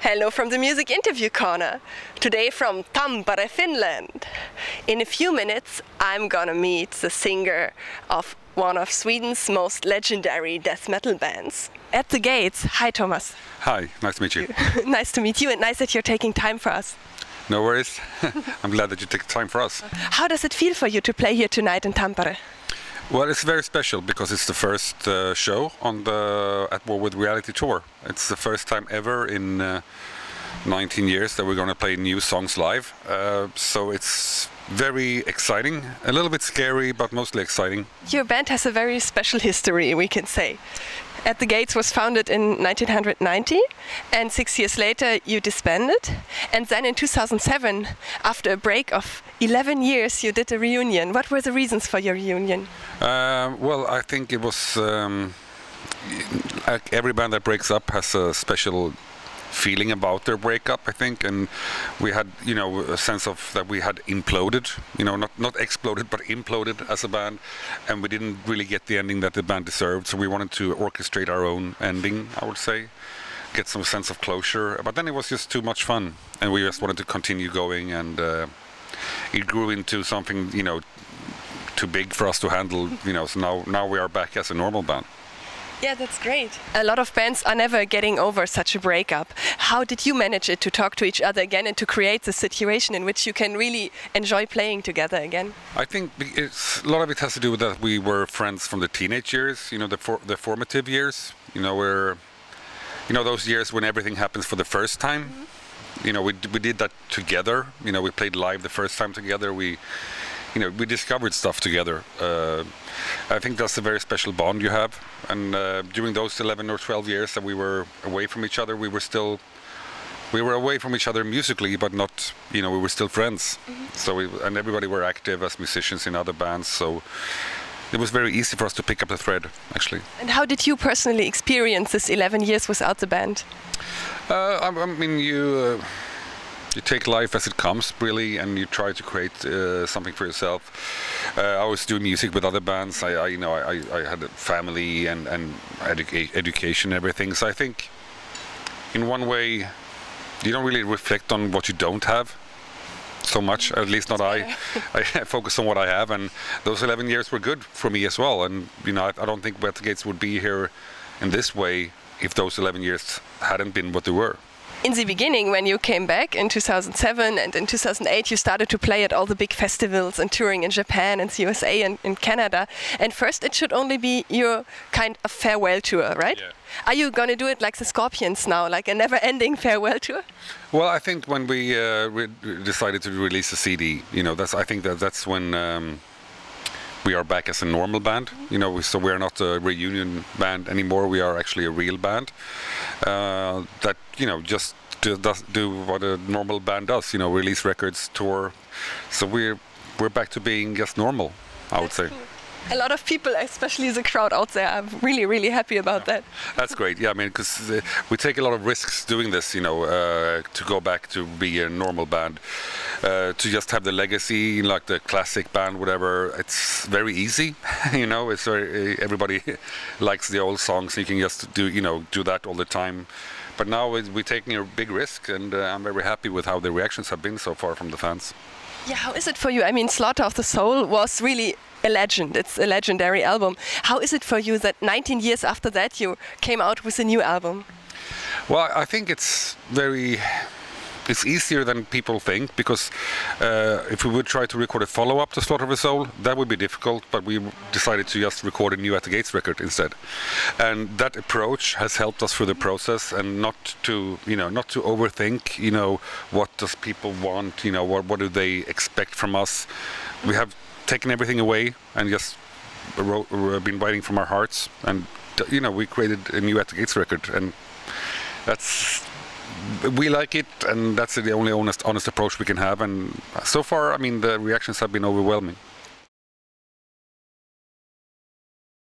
Hello from the Music Interview Corner. Today from Tampere, Finland. In a few minutes, I'm gonna meet the singer of one of Sweden's most legendary death metal bands. At the gates, hi Tomas. Hi, nice to meet you. Nice to meet you and nice that you're taking time for us. No worries. I'm glad that you took time for us. How does it feel for you to play here tonight in Tampere? Well, it's very special because it's the first show on the At War with Reality tour. It's the first time ever in 19 years that we're going to play new songs live. So it's very exciting, a little bit scary, but mostly exciting. Your band has a very special history, we can say. At the Gates was founded in 1990, and 6 years later you disbanded. And then in 2007, after a break of 11 years, you did a reunion. What were the reasons for your reunion? Well, I think it was like every band that breaks up has a special feeling about their breakup, I think, and we had, a sense of that we had imploded, not exploded, but imploded as a band, and we didn't really get the ending that the band deserved, so we wanted to orchestrate our own ending, I would say, get some sense of cloure, but then it was just too much fun, and we just wanted to continue going, and it grew into something, too big for us to handle, so now we are back as a normal band. Yeah, that's great. A lot of bands are never getting over such a breakup. How did you manage it to talk to each other again and to create the situation in which you can really enjoy playing together again? I think a lot of it has to do with that we were friends from the teenage years, the formative years, where, those years when everything happens for the first time. Mm-hmm. We did that together. We played live the first time together. We discovered stuff together. I think that's a very special bond you have. And during those 11 or 12 years that we were away from each other, we were away from each other musically, but not, we were still friends. Mm-hmm. So and everybody were active as musicians in other bands. So it was very easy for us to pick up the thread, actually. And how did you personally experience this 11 years without the band? You take life as it comes, really, and you try to create something for yourself. I was doing music with other bands. I had a family and education and everything. So I think, in one way, you don't really reflect on what you don't have so much. At least not I. I focus on what I have, and those 11 years were good for me as well. And I don't think At the Gates would be here in this way if those 11 years hadn't been what they were. In the beginning, when you came back in 2007 and in 2008, you started to play at all the big festivals and touring in Japan and the USA and in Canada. And first, it should only be your kind of farewell tour, right? Yeah. Are you going to do it like the Scorpions now, like a never-ending farewell tour? Well, I think when we decided to release a CD, I think that's when we are back as a normal band. So we're not a reunion band anymore. We are actually a real band that just do what a normal band does. Release records, tour. So we're back to being just normal, I would say. Cool. A lot of people, especially the crowd out there, are really, really happy about that. That's great. Yeah, because we take a lot of risks doing this. To go back to be a normal band, to just have the legacy, like the classic band, whatever. It's very easy. It's everybody likes the old songs. You can just do that all the time. But now we're taking a big risk, and I'm very happy with how the reactions have been so far from the fans. Yeah, how is it for you? I mean, Slaughter of the Soul was really a legend. It's a legendary album. How is it for you that 19 years after that you came out with a new album? Well, I think it's easier than people think, because if we would try to record a follow-up to Slaughter of the Soul, that would be difficult, but we decided to just record a new At the Gates record instead. And that approach has helped us through the process, and not to overthink, what does people want, what do they expect from us. We have taken everything away and just been writing from our hearts, and we created a new At the Gates record, and we like it, and that's the only honest approach we can have. And so far, the reactions have been overwhelming.